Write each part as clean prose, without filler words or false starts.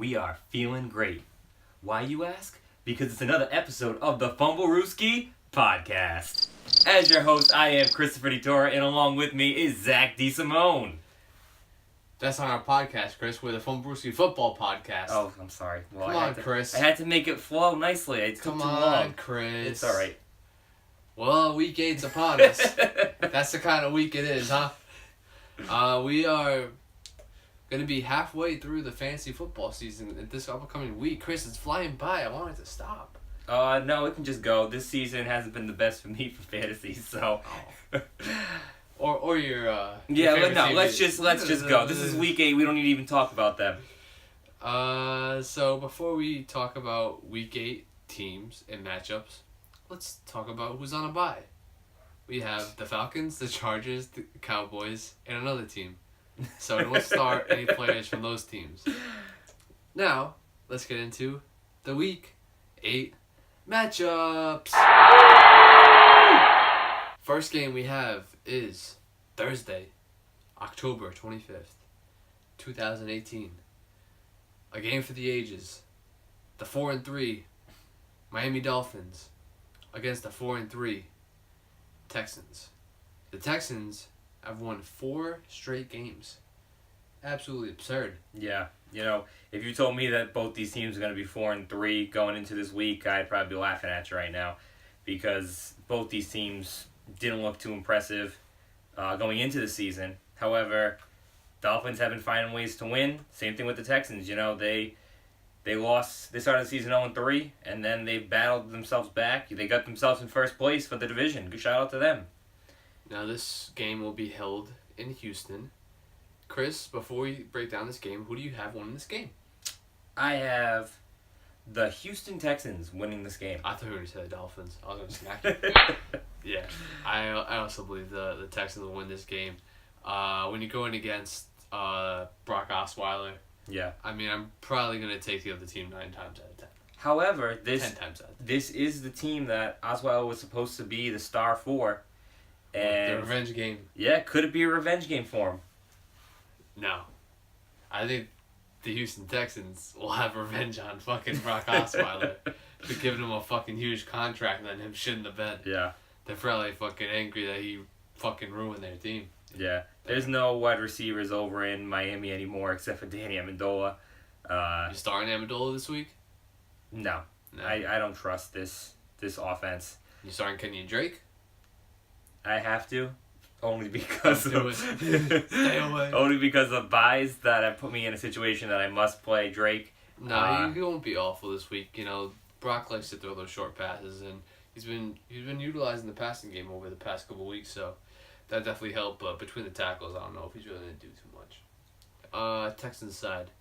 we are feeling great. Why, you ask? Because it's another episode of the Fumblerooski Podcast. As your host, I am Christopher DeTora, and along with me is Zach DeSimone. That's on our podcast, Chris. We're the Fumblerooski Football Podcast. Oh, I'm sorry. Well, Come on, Chris. I had to make it flow nicely. It took too long. Come on, Chris. It's alright. Well, week 8's upon us. That's the kind of week it is, huh? We are going to be halfway through the fantasy football season this upcoming week. Chris, it's flying by. I want it to stop. No, it can just go. This season hasn't been the best for me for fantasy, so... Oh. Or your yeah, your no, let's just go. This is week 8. We don't need to even talk about them. So before we talk about week 8 teams and matchups, let's talk about who's on a bye. We have the Falcons, the Chargers, the Cowboys, and another team. So don't start any players from those teams. Now, let's get into the week 8 matchups. First game we have is Thursday, October 25th, 2018. A game for the ages. The 4-3 Miami Dolphins against the 4-3 Texans. The Texans have won 4 straight games. Absolutely absurd. Yeah, if you told me that both these teams are going to be 4-3 going into this week, I'd probably be laughing at you right now, because both these teams didn't look too impressive going into the season. However, Dolphins have been finding ways to win. Same thing with the Texans. They lost. They started the season 0-3, and then they battled themselves back. They got themselves in first place for the division. Good shout out to them. Now this game will be held in Houston. Chris, before we break down this game, who do you have winning this game? I have the Houston Texans winning this game. I thought you were going to say the Dolphins. I was going to smack you. Yeah, I also believe the Texans will win this game. When you're going against Brock Osweiler, yeah, I mean, I'm probably going to take the other team 9 times out of 10. However, 10 times out of 10. This is the team that Osweiler was supposed to be the star for. And the revenge game. Yeah, could it be a revenge game for him? No. I think the Houston Texans will have revenge on fucking Brock Osweiler for giving him a fucking huge contract and then him shit in the bed. Yeah. They're probably fucking angry that he fucking ruined their team. Yeah. There's no wide receivers over in Miami anymore except for Danny Amendola. You starting Amendola this week? No. I don't trust this offense. You starting Kenyon Drake? I have to. Only because of Stay away. Only because of buys that have put me in a situation that I must play Drake. No, he won't be awful this week. Brock likes to throw those short passes, and he's been utilizing the passing game over the past couple weeks, so that definitely helped. But between the tackles, I don't know if he's really going to do too much. Texans side,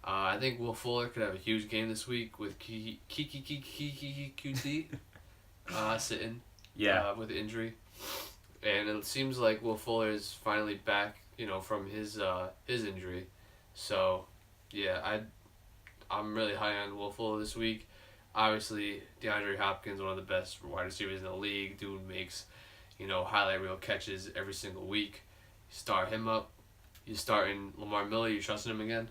I think Will Fuller could have a huge game this week with QT sitting. Yeah. With injury. And it seems like Will Fuller is finally back, from his injury. So, yeah, I'm really high on Will Fuller this week. Obviously, DeAndre Hopkins, one of the best wide receivers in the league. Dude makes, highlight reel catches every single week. You start him up. You starting Lamar Miller. You trusting him again?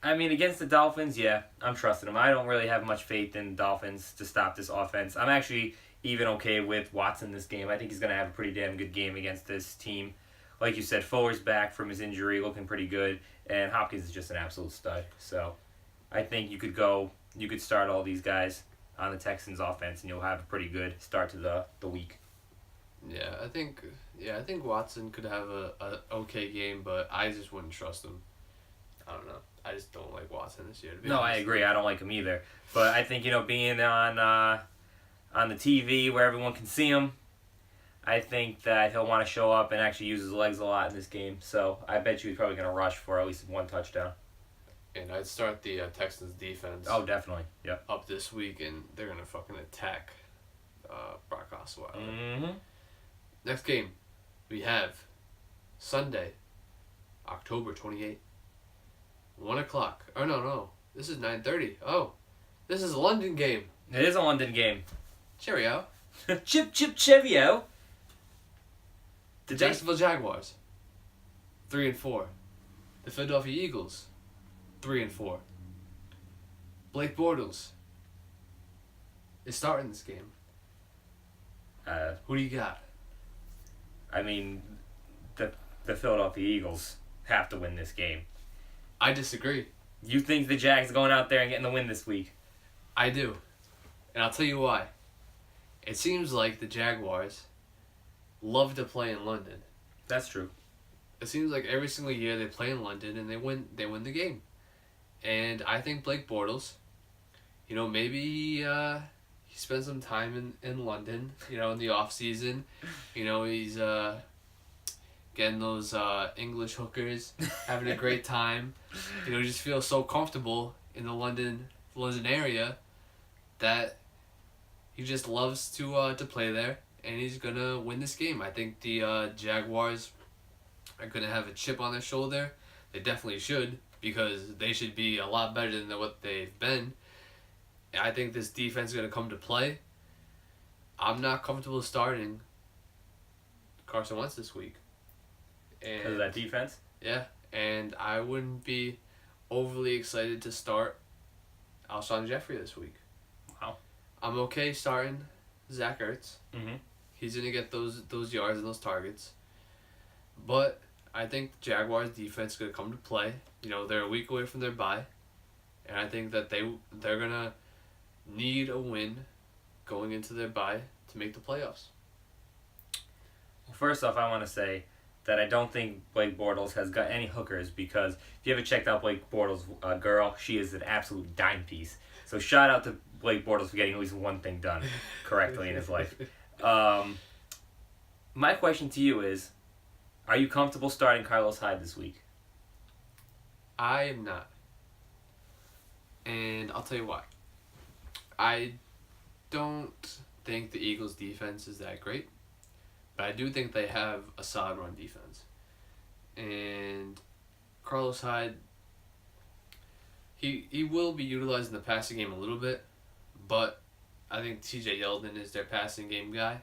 I mean, against the Dolphins, yeah, I'm trusting him. I don't really have much faith in the Dolphins to stop this offense. I'm actually even okay with Watson this game. I think he's going to have a pretty damn good game against this team. Like you said, Fuller's back from his injury, looking pretty good, and Hopkins is just an absolute stud. So I think you could start all these guys on the Texans offense, and you'll have a pretty good start to the week. Yeah, I think Watson could have a okay game, but I just wouldn't trust him. I don't know. I just don't like Watson this year, to be honest. I agree. I don't like him either. But I think, being on the TV where everyone can see him, I think that he'll want to show up and actually use his legs a lot in this game. So I bet you he's probably going to rush for at least 1 touchdown. And I'd start the Texans defense. Oh, definitely. Yep. Up this week, and they're going to fucking attack Brock Osweiler. Mm-hmm. Next game, we have Sunday, October 28th. 1 o'clock. Oh, no. This is 9:30. Oh, this is a London game. It is a London game. Cheerio. Chip, cheerio. The Jacksonville Jaguars, 3-4. The Philadelphia Eagles, 3-4. Blake Bortles is starting this game. Who do you got? I mean, the Philadelphia Eagles have to win this game. I disagree. You think the Jags are going out there and getting the win this week? I do. And I'll tell you why. It seems like the Jaguars love to play in London. That's true. It seems like every single year they play in London and they win the game. And I think Blake Bortles, maybe he spends some time in London, in the off season. He's getting those English hookers, having a great time. He just feels so comfortable in the London area that he just loves to play there, and he's gonna win this game. I think the Jaguars are gonna have a chip on their shoulder. They definitely should, because they should be a lot better than what they've been. I think this defense is gonna come to play. I'm not comfortable starting Carson Wentz this week. Because of that defense? Yeah, and I wouldn't be overly excited to start Alshon Jeffrey this week. Wow. I'm okay starting Zach Ertz. Mm-hmm. He's going to get those yards and those targets. But I think the Jaguars' defense is going to come to play. They're a week away from their bye. And I think that they're going to need a win going into their bye to make the playoffs. Well, first off, I want to say that I don't think Blake Bortles has got any hookers, because if you ever checked out Blake Bortles' girl, she is an absolute dime piece. So shout out to Blake Bortles for getting at least one thing done correctly in his life. My question to you is, are you comfortable starting Carlos Hyde this week? I am not. And I'll tell you why. I don't think the Eagles' defense is that great. But I do think they have a solid run defense. And Carlos Hyde, he will be utilized in the passing game a little bit, but I think TJ Yeldon is their passing game guy.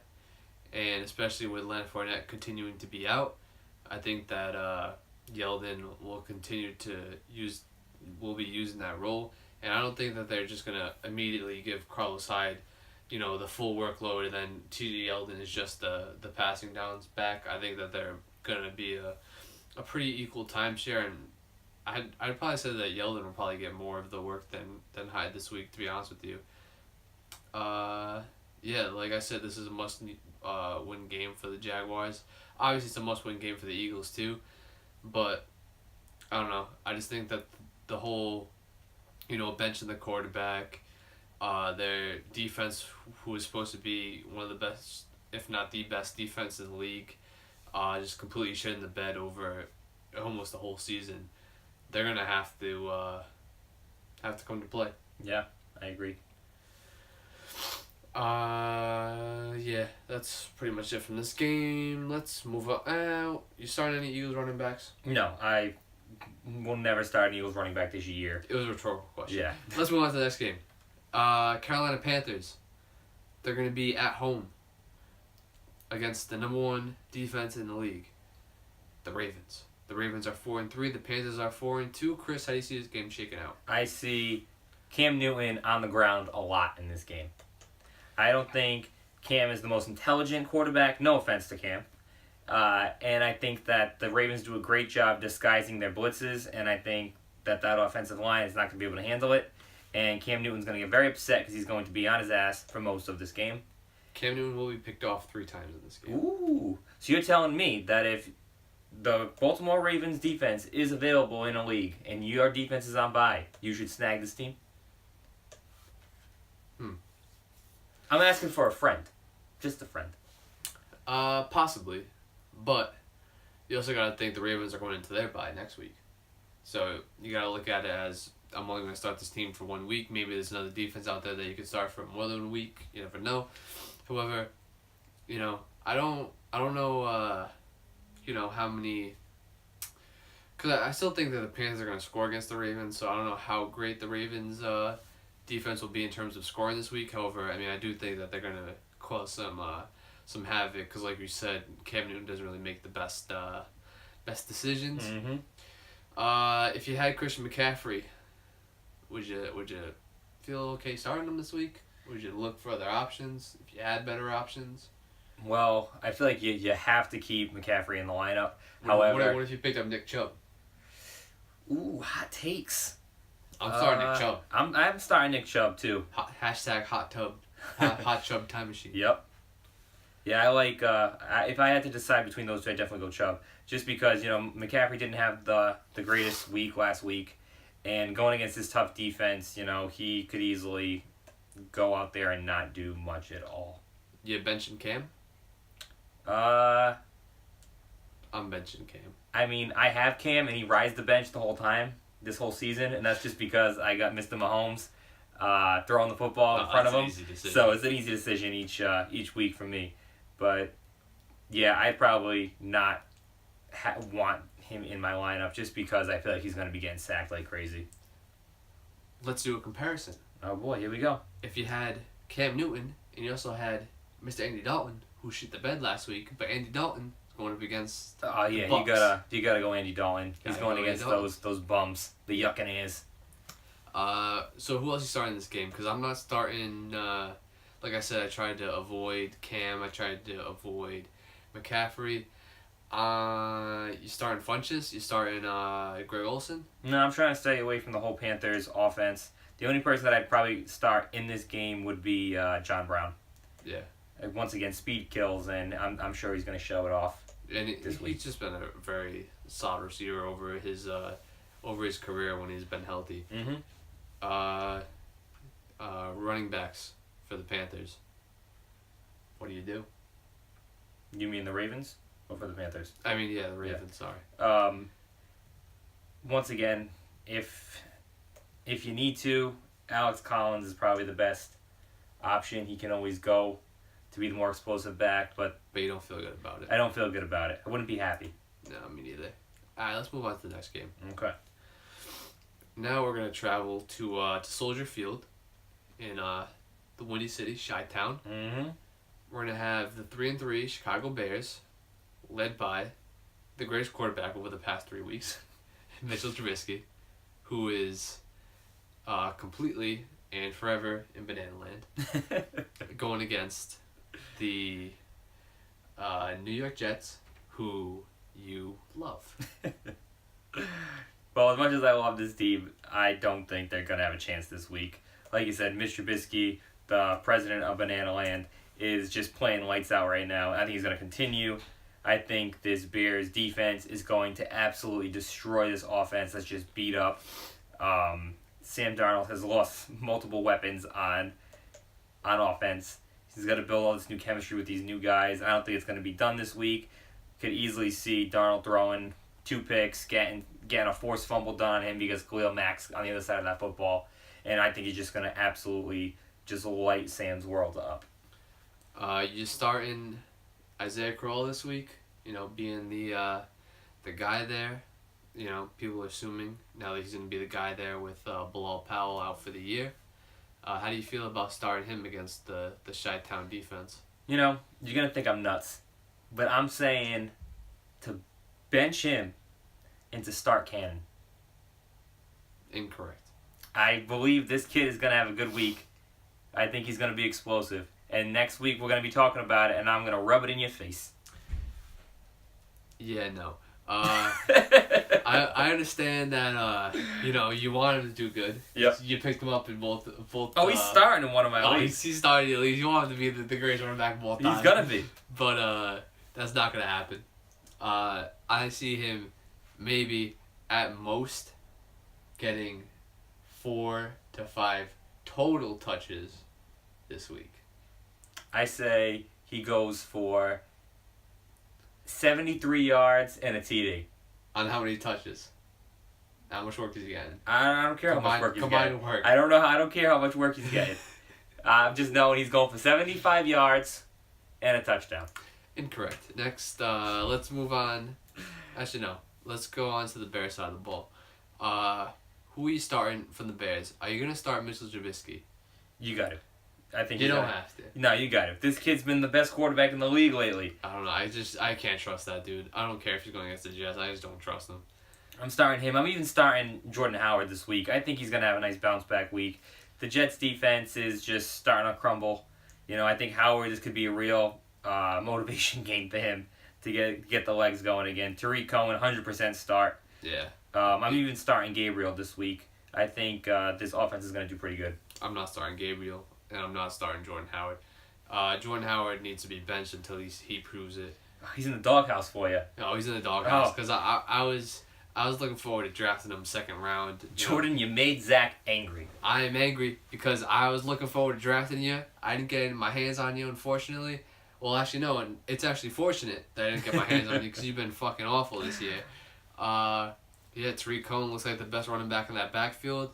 And especially with Leonard Fournette continuing to be out, I think that Yeldon will continue to will be using that role. And I don't think that they're just going to immediately give Carlos Hyde the full workload, and then T.J. Yeldon is just the passing downs back. I think that they're going to be a pretty equal timeshare, and I'd probably say that Yeldon will probably get more of the work than Hyde this week, to be honest with you. Yeah, like I said, this is a must-win game for the Jaguars. Obviously, it's a must-win game for the Eagles, too, but I don't know. I just think that the whole, benching the quarterback, their defense, who is supposed to be one of the best, if not the best defense in the league, just completely shit in the bed over almost the whole season. They're gonna have to come to play. Yeah, I agree. Yeah, that's pretty much it from this game. Let's move out. You starting any Eagles running backs? No, I will never start an Eagles running back this year. It was a rhetorical question. Yeah. Let's move on to the next game. Carolina Panthers. They're going to be at home against the number one defense in the league, the Ravens. The Ravens are 4-3. The Panthers are 4-2. Chris, how do you see this game shaking out? I see Cam Newton on the ground a lot in this game. I don't think Cam is the most intelligent quarterback. No offense to Cam. And I think that the Ravens do a great job disguising their blitzes, and I think that offensive line is not going to be able to handle it. And Cam Newton's going to get very upset because he's going to be on his ass for most of this game. Cam Newton will be picked off 3 times in this game. Ooh. So you're telling me that if the Baltimore Ravens defense is available in a league and your defense is on bye, you should snag this team? I'm asking for a friend. Just a friend. Possibly. But you also got to think the Ravens are going into their bye next week. So you got to look at it as, I'm only going to start this team for 1 week. Maybe there's another defense out there that you can start for more than 1 week. You never know. However, I don't know, how many. Because I still think that the Panthers are going to score against the Ravens, so I don't know how great the Ravens' defense will be in terms of scoring this week. However, I do think that they're going to cause some havoc, because like you said, Cam Newton doesn't really make the best decisions. Mm-hmm. If you had Christian McCaffrey, would you feel okay starting him this week? Would you look for other options if you had better options? Well, I feel like you have to keep McCaffrey in the lineup. However, what if you picked up Nick Chubb? Ooh, hot takes. I'm starting Nick Chubb. I'm starting Nick Chubb too. Hashtag hot tub. Hot Chubb time machine. Yep. Yeah, I like. If I had to decide between those two, I'd definitely go Chubb. Just because McCaffrey didn't have the greatest week last week, and going against this tough defense, he could easily go out there and not do much at all. You benching Cam? I'm benching Cam. I mean, I have Cam, and he rides the bench the whole time, this whole season, and that's just because I got Mr. Mahomes throwing the football in front of him. So it's an easy decision each week for me. But, yeah, I'd probably not want him in my lineup just because I feel like he's going to be getting sacked like crazy. Let's do a comparison. Oh, boy, here we go. If you had Cam Newton, and you also had Mr. Andy Dalton, who shit the bed last week, but Andy Dalton going up against the Bucs. you gotta go Andy Dalton. He's going against those bums, the Buccaneers. So who else you starting in this game? Because I'm not starting. Like I said, I tried to avoid Cam. I tried to avoid McCaffrey. You starting Funchess? You starting Greg Olsen? No, I'm trying to stay away from the whole Panthers offense. The only person that I'd probably start in this game would be John Brown. Yeah. Once again, speed kills, and I'm sure he's going to show it off. And this week. He's just been a very solid receiver over his career when he's been healthy. Mm-hmm. Running backs for the Panthers. What do you do? You mean the Ravens? Or for the Panthers? I mean, yeah, the Ravens, sorry. Once again, if you need to, Alex Collins is probably the best option. He can always go to be the more explosive back, but you don't feel good about it. I don't feel good about it. I wouldn't be happy. No, me neither. Alright, let's move on to the next game. Okay. Now we're going to travel to Soldier Field in the Windy City, Chi-Town. Mm-hmm. We're going to have the 3-3 Chicago Bears, led by the greatest quarterback over the past 3 weeks, Mitchell Trubisky, who is completely and forever in Banana Land, going against the New York Jets, who you love. Well, as much as I love this team, I don't think they're going to have a chance this week. Like you said, Mitch Trubisky, the president of Banana Land, is just playing lights out right now. I think he's going to continue. I think this Bears defense is going to absolutely destroy this offense that's just beat up. Sam Darnold has lost multiple weapons on offense. He's got to build all this new chemistry with these new guys. I don't think it's going to be done this week. Could easily see Darnold throwing 2 picks, getting a forced fumble done on him because Khalil Mack's on the other side of that football. And I think he's just going to absolutely just light Sam's world up. You starting Isaiah Crowell this week, being the guy there. People are assuming now that he's going to be the guy there with Bilal Powell out for the year. How do you feel about starting him against the Chi-Town defense? You're going to think I'm nuts. But I'm saying to bench him and to start Cannon. Incorrect. I believe this kid is going to have a good week. I think he's going to be explosive. And next week we're going to be talking about it, and I'm going to rub it in your face. Yeah, no. I understand that you want him to do good. Yep. You picked him up in both. Oh, he's starting in one of my leagues. He's starting in the league. You want him to be the greatest running back of all time. He's gonna be. But that's not gonna happen. I see him maybe at most getting 4 to 5 total touches this week. I say he goes for 73 yards and a TD. On how many touches? How much work is he getting? I don't care how much work he's getting. Work. I don't care how much work he's getting. I'm just knowing he's going for 75 yards and a touchdown. Incorrect. Next, let's move on. Actually, no. Let's go on to the Bears side of the ball. Who are you starting from the Bears? Are you going to start Mitchell Trubisky? You got it. I think you don't have to. No, you got it. This kid's been the best quarterback in the league lately. I don't know. I can't trust that dude. I don't care if he's going against the Jets. I just don't trust him. I'm starting him. I'm even starting Jordan Howard this week. I think he's going to have a nice bounce back week. The Jets defense is just starting to crumble. I think Howard, this could be a real motivation game for him to get the legs going again. Tariq Cohen, 100% start. Yeah. I'm even starting Gabriel this week. I think this offense is going to do pretty good. I'm not starting Gabriel, and I'm not starting Jordan Howard. Jordan Howard needs to be benched until he proves it. He's in the doghouse for you. No, he's in the doghouse because I was looking forward to drafting him second round. Jordan, you made Zach angry. I am angry because I was looking forward to drafting you. I didn't get my hands on you, unfortunately. Well, actually, no, and it's actually fortunate that I didn't get my hands on you because you've been fucking awful this year. Tariq Cohen looks like the best running back in that backfield.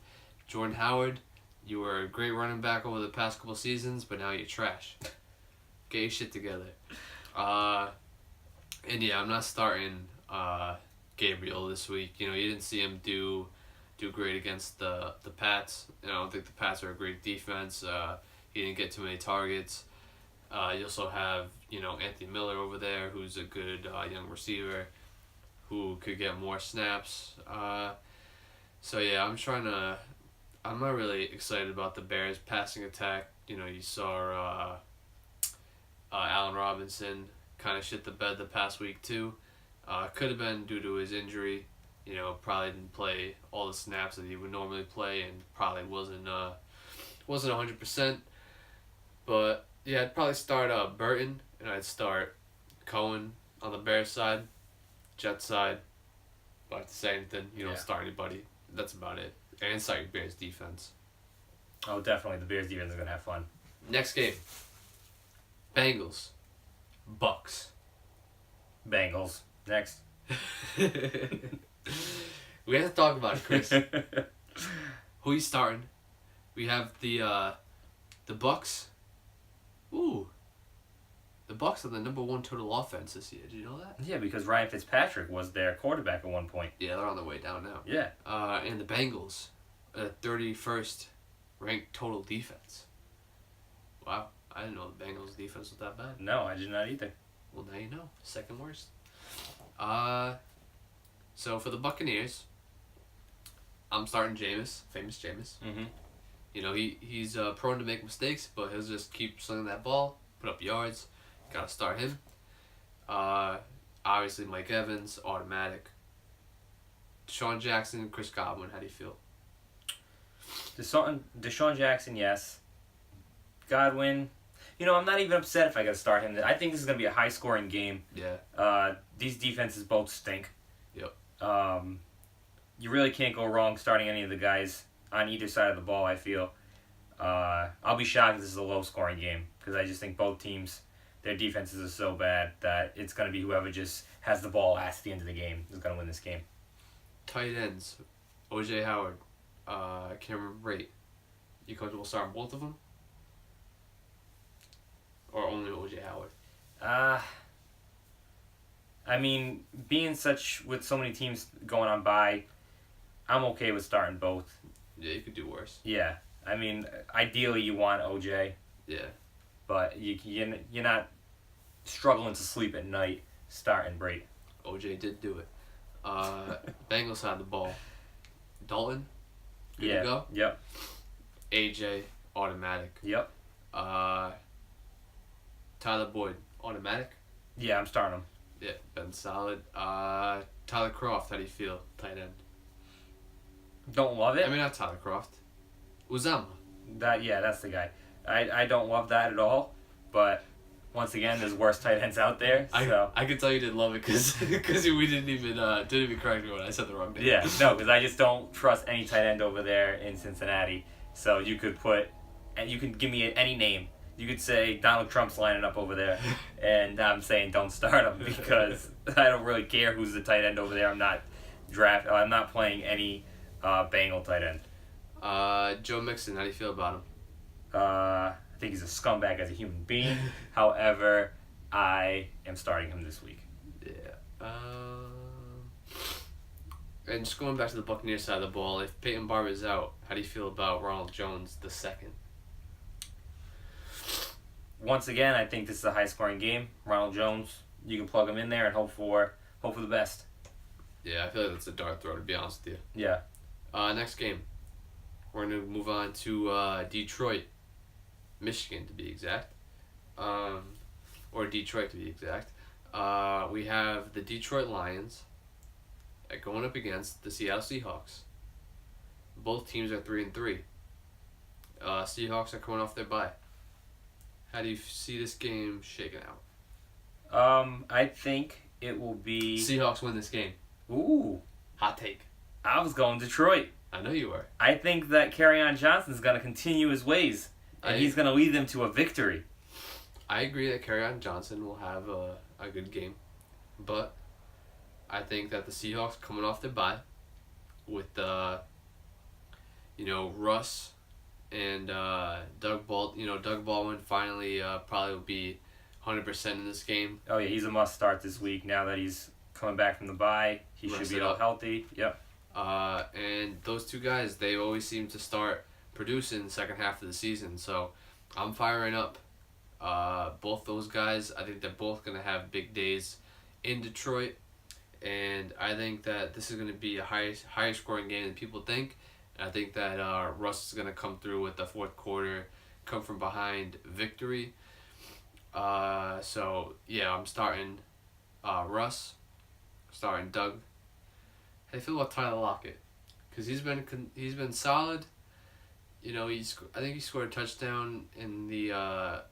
Jordan Howard, you were a great running back over the past couple seasons, but now you're trash. Get your shit together. And yeah, I'm not starting Gabriel this week. You didn't see him do great against the Pats. I don't think the Pats are a great defense. He didn't get too many targets. You also have Anthony Miller over there, who's a good young receiver who could get more snaps. So yeah, I'm not really excited about the Bears passing attack. You saw Allen Robinson kind of shit the bed the past week too. Could have been due to his injury. Probably didn't play all the snaps that he would normally play, and probably wasn't 100%. But yeah, I'd probably start Burton, and I'd start Cohen on the Bears side. Jets side, don't have to say anything. You don't start anybody. That's about it. And start your Bears defense. Oh, definitely. The Bears defense is going to have fun. Next game. Bengals. Bucks. Bengals. Next. We have to talk about it, Chris. Who you starting? We have the Bucks. Ooh. The Bucks are the number 1 total offense this year. Did you know that? Yeah, because Ryan Fitzpatrick was their quarterback at one point. Yeah, they're on their way down now. Yeah. And the Bengals, 31st ranked total defense. Wow, I didn't know the Bengals defense was that bad. No, I did not either. Well, now you know. Second worst. So for the Buccaneers, I'm starting Jameis, famous Jameis. Mm-hmm. He's prone to make mistakes, but he'll just keep slinging that ball, put up yards. Gotta start him. Obviously Mike Evans, automatic. Deshaun Jackson, Chris Godwin, how do you feel? Deshaun Jackson, yes. Godwin, I'm not even upset if I gotta start him. I think this is gonna be a high scoring game. Yeah. These defenses both stink. Yep. You really can't go wrong starting any of the guys on either side of the ball, I feel. I'll be shocked if this is a low scoring game because I just think both teams, their defenses are so bad that it's going to be whoever just has the ball last at the end of the game is going to win this game. Tight ends. O.J. Howard. Cameron Brate. You comfortable starting both of them? Or only O.J. Howard? Being with so many teams going on by, I'm okay with starting both. Yeah, you could do worse. Yeah. Ideally you want O.J. Yeah. But you're not struggling to sleep at night starting Brate. OJ did do it. Bengals had the ball. Dalton, good to go? Yep. AJ, automatic. Yep. Tyler Boyd, automatic? Yeah, I'm starting him. Yeah, been solid. Tyler Croft, how do you feel? Tight end. Don't love it. Not Tyler Croft. Uzama. That's the guy. I don't love that at all, but once again, there's worse tight ends out there. So. I could tell you didn't love it because we didn't even correct me when I said the wrong name. Yeah, no, because I just don't trust any tight end over there in Cincinnati. So you can give me any name. You could say Donald Trump's lining up over there, and I'm saying don't start him because I don't really care who's the tight end over there. I'm not playing any Bengal tight end. Joe Mixon, how do you feel about him? I think he's a scumbag as a human being. However, I am starting him this week. Yeah. And just going back to the Buccaneers side of the ball, if Peyton Barber's out, how do you feel about Ronald Jones II? Once again, I think this is a high-scoring game. Ronald Jones, you can plug him in there and hope for the best. Yeah, I feel like that's a dart throw, to be honest with you. Yeah. Next game. We're going to move on to Detroit, Michigan, to be exact. Or Detroit, to be exact. We have the Detroit Lions going up against the Seattle Seahawks. Both teams are 3-3. Seahawks are coming off their bye. How do you see this game shaking out? I think it will be... Seahawks win this game. Ooh. Hot take. I was going Detroit. I know you were. I think that Kerryon Johnson's going to continue his ways, and he's going to lead them to a victory. I agree that Kerryon Johnson will have a good game, but I think that the Seahawks coming off their bye with Russ and Doug Baldwin finally probably will be 100% in this game. Oh yeah, he's a must start this week now that he's coming back from the bye. He should be all healthy. Yep. And those two guys, they always seem to start producing the second half of the season, so I'm firing up. Both those guys, I think they're both going to have big days in Detroit, and I think that this is going to be a higher scoring game than people think. And I think that Russ is going to come through with the fourth quarter, come from behind victory. So yeah, I'm starting Russ, starting Doug. How do you feel about Tyler Lockett? Because he's been solid. You know, I think he scored a touchdown in the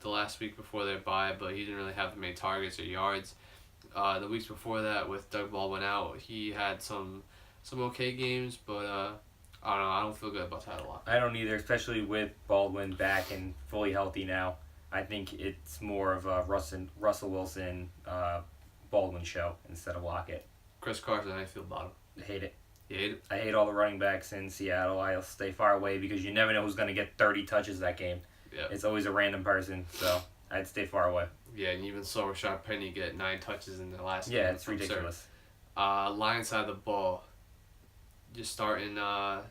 last week before their bye, but he didn't really have many targets or yards. The weeks before that, with Doug Baldwin out, he had some okay games, but I don't know. I don't feel good about Tyler Lockett. I don't either, especially with Baldwin back and fully healthy now. I think it's more of a Russell Wilson Baldwin show instead of Lockett. Chris Carson, how do you feel about him? I hate it. You hate it? I hate all the running backs in Seattle. I'll stay far away because you never know who's going to get 30 touches that game. Yeah. It's always a random person, so I'd stay far away. Yeah, and you even saw Rashad Penny get 9 touches in the last game. Yeah, it's ridiculous. Lions side of the ball, you're starting Matty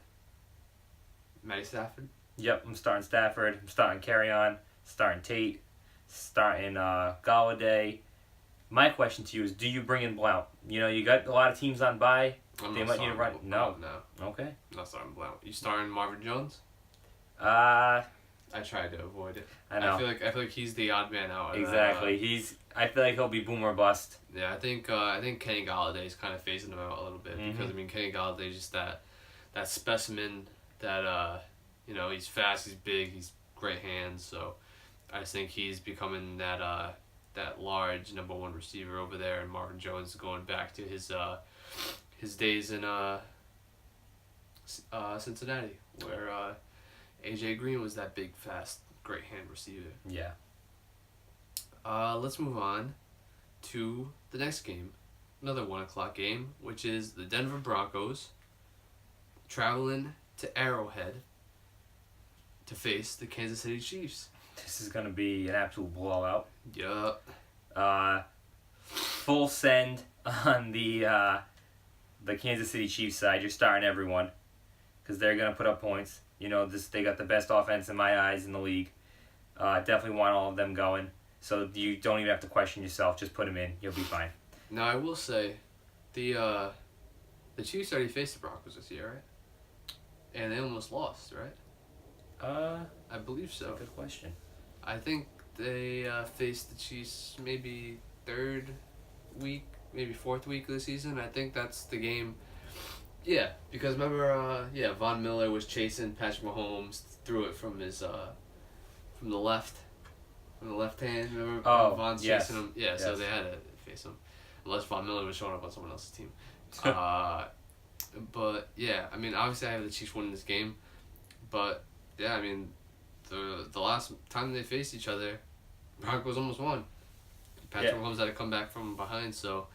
Stafford? Yep, I'm starting Stafford. I'm starting Kerryon. Starting Tate. Starting Galladay. My question to you is, do you bring in Blount? You know, you got a lot of teams on bye. They might need to run. No. Okay. I'm not starting Blount. You starting Marvin Jones? I tried to avoid it. I know. I feel like he's the odd man out. Exactly. I feel like he'll be boom or bust. Yeah, I think Kenny Galladay is kind of phasing him out a little bit because Kenny Galladay is just that specimen that he's fast, he's big, he's great hands. So I just think he's becoming that large number one receiver over there, and Marvin Jones is going back to his days in Cincinnati, where AJ Green was that big, fast, great hand receiver. Yeah. Let's move on to the next game, another 1:00 game, which is the Denver Broncos traveling to Arrowhead to face the Kansas City Chiefs. This is going to be an absolute blowout. Yup. Full send on the Kansas City Chiefs side. You're starting everyone because they're going to put up points. You know, they got the best offense in my eyes in the league. Definitely want all of them going. So you don't even have to question yourself. Just put them in. You'll be fine. Now, I will say, the Chiefs already faced the Broncos this year, right? And they almost lost, right? I believe so. Good question. I think they faced the Chiefs maybe third week, maybe fourth week of the season. I think that's the game. Yeah, because remember, Von Miller was chasing Patrick Mahomes, threw it from his from the left hand. Remember, Von's chasing him. Yeah, yes. So they had to face him, unless Von Miller was showing up on someone else's team. But yeah, I mean, obviously I have the Chiefs winning this game, but yeah, I mean, the last time they faced each other, Broncos almost won. Patrick Mahomes had to come back from behind, so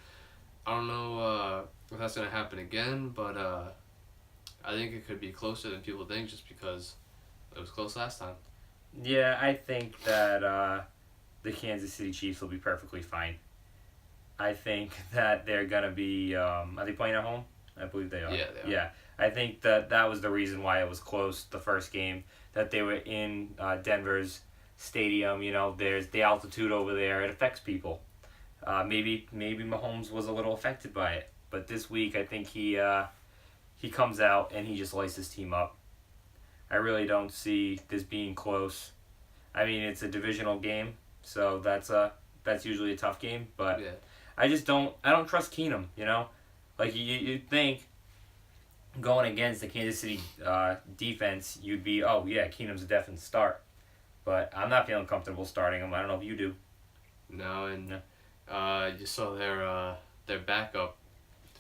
I don't know if that's going to happen again, but I think it could be closer than people think just because it was close last time. Yeah, I think that the Kansas City Chiefs will be perfectly fine. I think that they're going to be... are they playing at home? I believe they are. Yeah, they are. Yeah, I think that was the reason why it was close the first game, that they were in Denver's stadium. You know, there's the altitude over there. It affects people. Maybe Mahomes was a little affected by it. But this week, I think he comes out and he just lights his team up. I really don't see this being close. I mean, it's a divisional game, so that's usually a tough game. But Yeah. I don't trust Keenum. Like you'd think going against the Kansas City defense, you'd be, oh yeah, Keenum's a definite start. But I'm not feeling comfortable starting him. I don't know if you do. No, and you saw their backup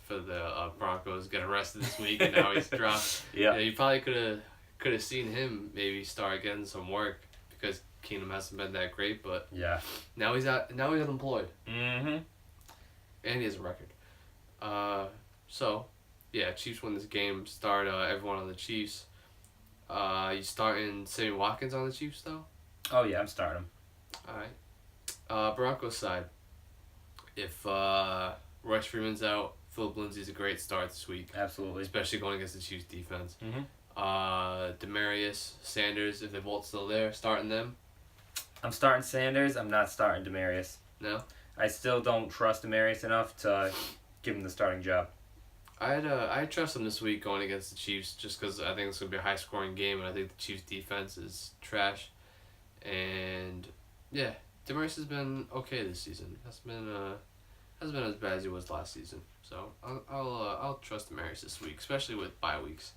for the Broncos get arrested this week, and now he's dropped. Yeah. You probably could have seen him maybe start getting some work because Keenum hasn't been that great, but Yeah. now he's unemployed. Mm-hmm. And he has a record. So, yeah, Chiefs win this game. Start everyone on the Chiefs. You starting Sammy Watkins on the Chiefs, though? Oh, yeah, I'm starting him. All right. Broncos side. If Royce Freeman's out, Philip Lindsay's a great start this week, Absolutely. especially going against the Chiefs defense. Mm-hmm. Demarius, Sanders, if they're both still there, starting them? I'm starting Sanders. I'm not starting Demarius. No? I still don't trust Demarius enough to give him the starting job. I trust them this week going against the Chiefs just because I think it's going to be a high-scoring game, and I think the Chiefs' defense is trash. And, yeah, Demarius has been okay this season. Hasn't been as bad as he was last season. So I'll trust Demarius this week, especially with bye weeks.